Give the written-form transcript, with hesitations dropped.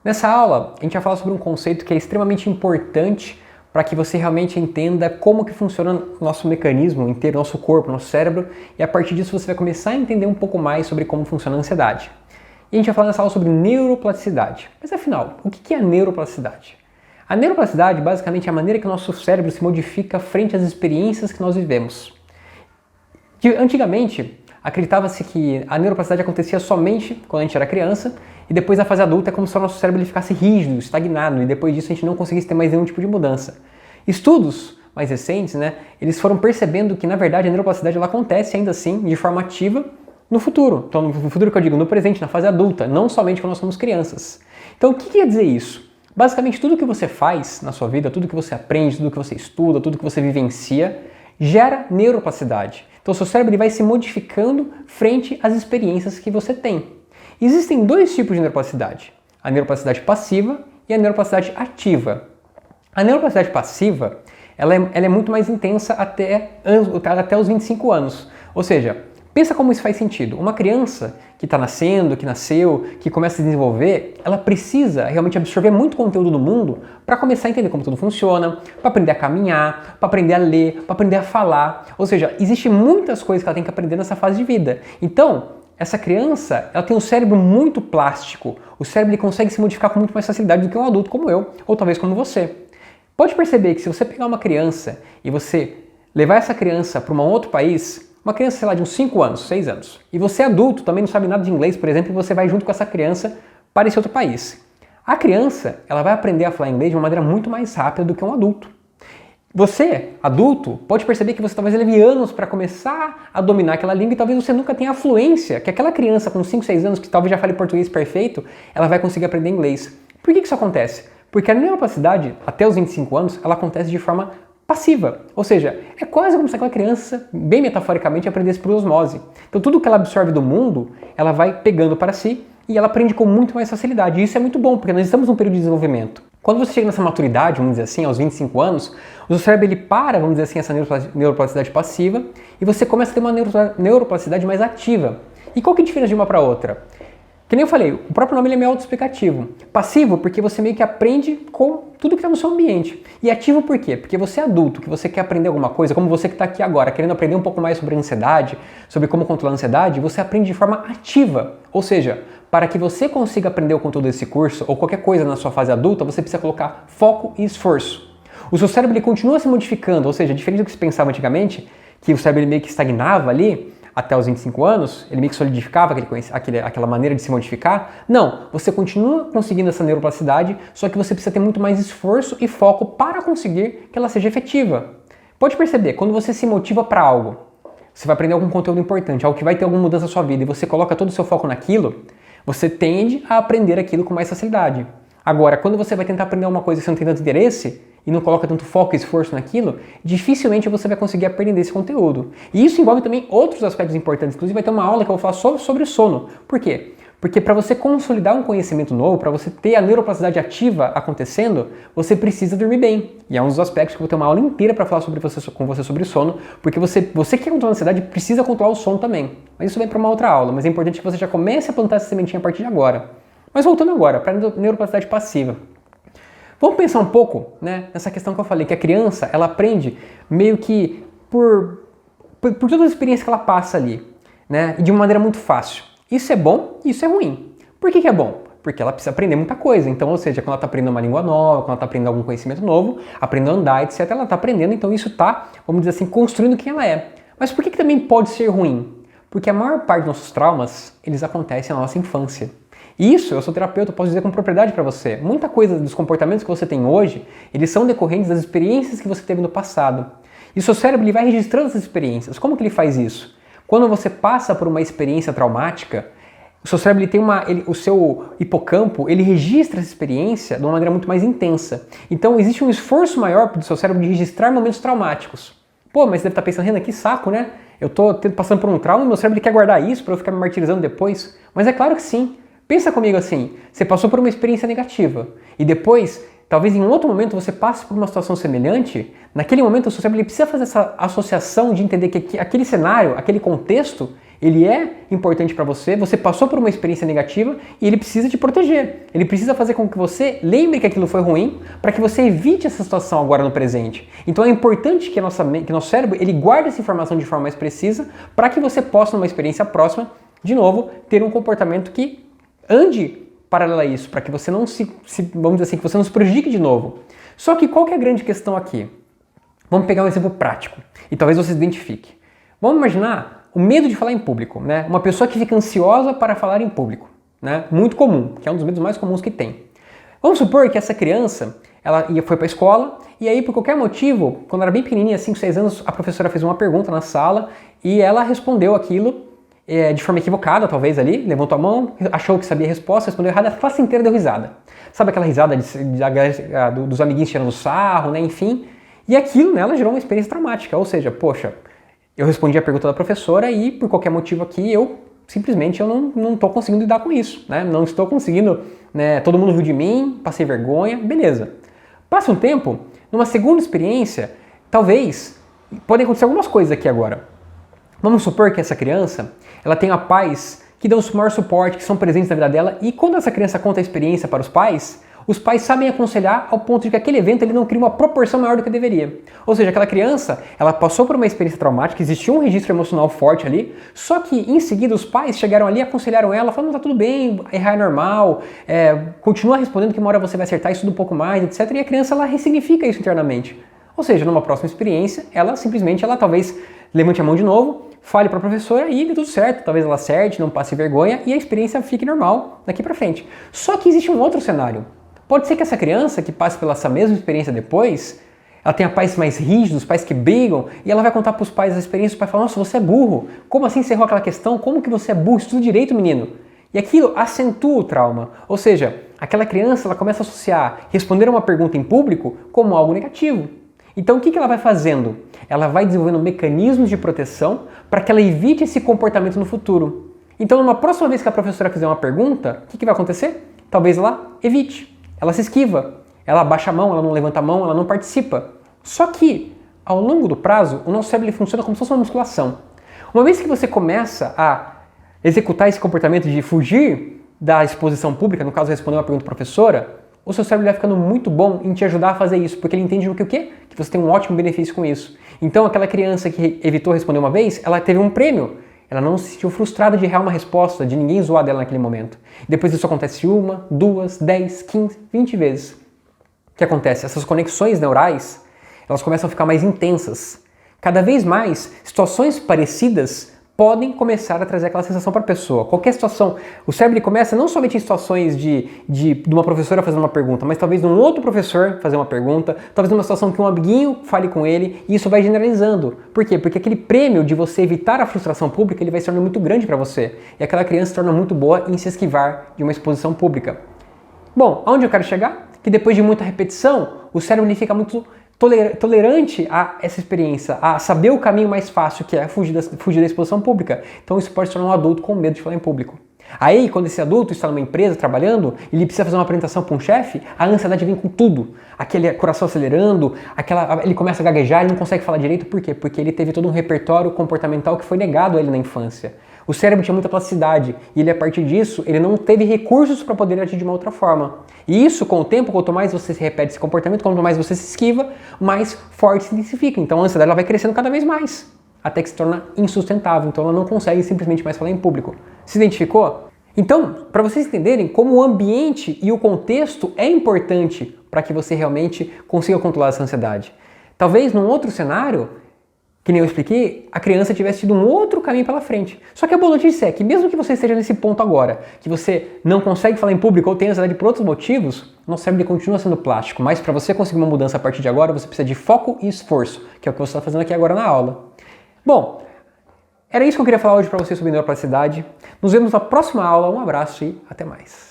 Nessa aula, a gente vai falar sobre um conceito que é extremamente importante para que você realmente entenda como que funciona o nosso mecanismo inteiro, nosso corpo, nosso cérebro, e a partir disso você vai começar a entender um pouco mais sobre como funciona a ansiedade. E a gente vai falar nessa aula sobre neuroplasticidade. Mas afinal, o que é a neuroplasticidade? A neuroplasticidade basicamente é a maneira que o nosso cérebro se modifica frente às experiências que nós vivemos. Antigamente, acreditava-se que a neuroplasticidade acontecia somente quando a gente era criança e depois na fase adulta é como se o nosso cérebro ele ficasse rígido, estagnado e depois disso a gente não conseguisse ter mais nenhum tipo de mudança. Estudos mais recentes, eles foram percebendo que na verdade a neuroplasticidade ela acontece ainda assim de forma ativa no futuro. Então no futuro que eu digo, no presente, na fase adulta, não somente quando nós somos crianças. Então o que quer dizer isso? Basicamente tudo que você faz na sua vida, tudo que você aprende, tudo que você estuda, tudo que você vivencia, gera neuroplasticidade. Então o seu cérebro ele vai se modificando frente às experiências que você tem. Existem dois tipos de neuroplasticidade, a neuroplasticidade passiva e a neuroplasticidade ativa. A neuroplasticidade passiva ela é muito mais intensa até os 25 anos, ou seja, pensa como isso faz sentido. Uma criança que está nascendo, que nasceu, que começa a se desenvolver, ela precisa realmente absorver muito conteúdo do mundo para começar a entender como tudo funciona, para aprender a caminhar, para aprender a ler, para aprender a falar. Ou seja, existem muitas coisas que ela tem que aprender nessa fase de vida. Então, essa criança ela tem um cérebro muito plástico. O cérebro ele consegue se modificar com muito mais facilidade do que um adulto como eu, ou talvez como você. Pode perceber que se você pegar uma criança e você levar essa criança para um outro país, uma criança, sei lá, de uns 5 anos, 6 anos, e você adulto também não sabe nada de inglês, por exemplo, e você vai junto com essa criança para esse outro país. A criança, ela vai aprender a falar inglês de uma maneira muito mais rápida do que um adulto. Você, adulto, pode perceber que você talvez leve anos para começar a dominar aquela língua e talvez você nunca tenha a fluência que aquela criança com 5, 6 anos, que talvez já fale português perfeito, ela vai conseguir aprender inglês. Por que isso acontece? Porque a neuroplasticidade, até os 25 anos, ela acontece de forma passiva, ou seja, é quase como se aquela criança, bem metaforicamente, aprendesse por osmose. Então tudo que ela absorve do mundo, ela vai pegando para si e ela aprende com muito mais facilidade. E isso é muito bom, porque nós estamos num período de desenvolvimento. Quando você chega nessa maturidade, vamos dizer assim, aos 25 anos, o seu cérebro ele para, vamos dizer assim, essa neuroplasticidade passiva e você começa a ter uma neuroplasticidade mais ativa. E qual que é a diferença de uma para outra? Que nem eu falei, o próprio nome ele é meio autoexplicativo. Passivo porque você meio que aprende com tudo que está no seu ambiente. E ativo por quê? Porque você é adulto, que você quer aprender alguma coisa, como você que está aqui agora, querendo aprender um pouco mais sobre a ansiedade, sobre como controlar a ansiedade, você aprende de forma ativa. Ou seja, para que você consiga aprender o conteúdo desse curso ou qualquer coisa na sua fase adulta, você precisa colocar foco e esforço. O seu cérebro ele continua se modificando, ou seja, diferente do que se pensava antigamente, que o cérebro ele meio que estagnava ali, até os 25 anos, ele meio que solidificava aquela maneira de se modificar. Não, você continua conseguindo essa neuroplasticidade, só que você precisa ter muito mais esforço e foco para conseguir que ela seja efetiva. Pode perceber, quando você se motiva para algo, você vai aprender algum conteúdo importante, algo que vai ter alguma mudança na sua vida, e você coloca todo o seu foco naquilo, você tende a aprender aquilo com mais facilidade. Agora, quando você vai tentar aprender uma coisa que você não tem tanto interesse, e não coloca tanto foco e esforço naquilo, dificilmente você vai conseguir aprender esse conteúdo. E isso envolve também outros aspectos importantes. Inclusive vai ter uma aula que eu vou falar sobre sono. Por quê? Porque para você consolidar um conhecimento novo, para você ter a neuroplasticidade ativa acontecendo, você precisa dormir bem. E é um dos aspectos que eu vou ter uma aula inteira para falar com você sobre sono, porque você que quer controlar a ansiedade precisa controlar o sono também. Mas isso vem para uma outra aula, mas é importante que você já comece a plantar essa sementinha a partir de agora. Mas voltando agora para a neuroplasticidade passiva. Vamos pensar um pouco nessa questão que eu falei, que a criança ela aprende meio que por toda a experiência que ela passa ali, e de uma maneira muito fácil. Isso é bom e isso é ruim. Por que é bom? Porque ela precisa aprender muita coisa. Então, ou seja, quando ela está aprendendo uma língua nova, quando ela está aprendendo algum conhecimento novo, aprendendo a andar, etc., ela está aprendendo, então isso está, vamos dizer assim, construindo quem ela é. Mas por que também pode ser ruim? Porque a maior parte dos nossos traumas, eles acontecem na nossa infância. E isso, eu sou terapeuta, posso dizer com propriedade para você. Muita coisa dos comportamentos que você tem hoje, eles são decorrentes das experiências que você teve no passado. E o seu cérebro ele vai registrando essas experiências. Como que ele faz isso? Quando você passa por uma experiência traumática, o seu cérebro o seu hipocampo, ele registra essa experiência de uma maneira muito mais intensa. Então existe um esforço maior do seu cérebro de registrar momentos traumáticos. Pô, mas você deve estar pensando, Renan, que saco, né? Eu tô passando por um trauma e meu cérebro quer guardar isso para eu ficar me martirizando depois. Mas é claro que sim. Pensa comigo assim, você passou por uma experiência negativa e depois, talvez em um outro momento você passe por uma situação semelhante, naquele momento o seu cérebro precisa fazer essa associação de entender que aquele cenário, aquele contexto, Ele é importante para você, você passou por uma experiência negativa e ele precisa te proteger. Ele precisa fazer com que você lembre que aquilo foi ruim para que você evite essa situação agora no presente. Então é importante que nosso cérebro ele guarde essa informação de forma mais precisa para que você possa, numa experiência próxima, de novo, ter um comportamento que ande paralelo a isso, para que você não vamos dizer assim, que você não se prejudique de novo. Só que qual que é a grande questão aqui? Vamos pegar um exemplo prático e talvez você se identifique. Vamos imaginar o medo de falar em público, né? Uma pessoa que fica ansiosa para falar em público, né? Muito comum, que é um dos medos mais comuns que tem. Vamos supor que essa criança, ela foi para a escola e aí por qualquer motivo, quando era bem pequenininha, 5, 6 anos, a professora fez uma pergunta na sala e ela respondeu aquilo de forma equivocada, talvez ali, levantou a mão, achou que sabia a resposta, respondeu errado, a classe inteira deu risada. Sabe aquela risada dos amiguinhos tirando sarro, né? Enfim. E aquilo nela gerou uma experiência traumática, ou seja, poxa, eu respondi a pergunta da professora e por qualquer motivo aqui eu não estou conseguindo lidar com isso, né? Não estou conseguindo, né? Todo mundo riu de mim, passei vergonha, beleza. Passa um tempo, numa segunda experiência, talvez, podem acontecer algumas coisas aqui agora. Vamos supor que essa criança, ela tenha pais que dão o maior suporte, que são presentes na vida dela e quando essa criança conta a experiência para os pais sabem aconselhar ao ponto de que aquele evento ele não cria uma proporção maior do que deveria. Ou seja, aquela criança, ela passou por uma experiência traumática, existia um registro emocional forte ali, só que em seguida os pais chegaram ali, aconselharam ela, falaram, tá tudo bem, errar é normal, continua respondendo que uma hora você vai acertar, estuda um pouco mais, etc. E a criança, ela ressignifica isso internamente. Ou seja, numa próxima experiência, ela talvez levante a mão de novo, fale para a professora e dê tudo certo, talvez ela acerte, não passe vergonha e a experiência fique normal daqui para frente. Só que existe um outro cenário. Pode ser que essa criança que passe pela essa mesma experiência depois, ela tenha pais mais rígidos, pais que brigam, e ela vai contar para os pais a experiência, o pai fala, nossa, você é burro, como assim você errou aquela questão? Como que você é burro? Estuda direito, menino. E aquilo acentua o trauma, ou seja, aquela criança ela começa a associar responder uma pergunta em público como algo negativo. Então o que ela vai fazendo? Ela vai desenvolvendo mecanismos de proteção para que ela evite esse comportamento no futuro. Então numa próxima vez que a professora fizer uma pergunta, o que vai acontecer? Talvez ela evite. Ela se esquiva, ela abaixa a mão, ela não levanta a mão, ela não participa. Só que, ao longo do prazo, o nosso cérebro ele funciona como se fosse uma musculação. Uma vez que você começa a executar esse comportamento de fugir da exposição pública, no caso responder uma pergunta professora, o seu cérebro vai ficando muito bom em te ajudar a fazer isso, porque ele entende o quê? Que você tem um ótimo benefício com isso. Então aquela criança que evitou responder uma vez, ela teve um prêmio. Ela não se sentiu frustrada de errar uma resposta, de ninguém zoar dela naquele momento. Depois isso acontece 1, 2, 10, 15, 20 vezes. O que acontece? Essas conexões neurais, elas começam a ficar mais intensas. Cada vez mais, situações parecidas podem começar a trazer aquela sensação para a pessoa. Qualquer situação, o cérebro começa não somente em situações de uma professora fazendo uma pergunta, mas talvez de um outro professor fazer uma pergunta, talvez numa situação que um amiguinho fale com ele, e isso vai generalizando. Por quê? Porque aquele prêmio de você evitar a frustração pública, ele vai se tornar muito grande para você. E aquela criança se torna muito boa em se esquivar de uma exposição pública. Bom, aonde eu quero chegar? Que depois de muita repetição, o cérebro ele fica muito tolerante a essa experiência, a saber o caminho mais fácil, que é fugir da exposição pública. Então isso pode se tornar um adulto com medo de falar em público. Aí, quando esse adulto está numa empresa trabalhando e ele precisa fazer uma apresentação para um chefe, a ansiedade vem com tudo. Aquele coração acelerando, ele começa a gaguejar, ele não consegue falar direito. Por quê? Porque ele teve todo um repertório comportamental que foi negado a ele na infância. O cérebro tinha muita plasticidade e ele, a partir disso, ele não teve recursos para poder agir de uma outra forma. E isso, com o tempo, quanto mais você se repete esse comportamento, quanto mais você se esquiva, mais forte se intensifica. Então a ansiedade ela vai crescendo cada vez mais, até que se torna insustentável. Então ela não consegue simplesmente mais falar em público. Se identificou? Então, para vocês entenderem como o ambiente e o contexto é importante para que você realmente consiga controlar essa ansiedade. Talvez num outro cenário, que nem eu expliquei, a criança tivesse tido um outro caminho pela frente. Só que a boa notícia é que mesmo que você esteja nesse ponto agora, que você não consegue falar em público ou tem ansiedade por outros motivos, nosso cérebro continua sendo plástico. Mas para você conseguir uma mudança a partir de agora, você precisa de foco e esforço, que é o que você está fazendo aqui agora na aula. Bom, era isso que eu queria falar hoje para vocês sobre neuroplasticidade. Nos vemos na próxima aula. Um abraço e até mais.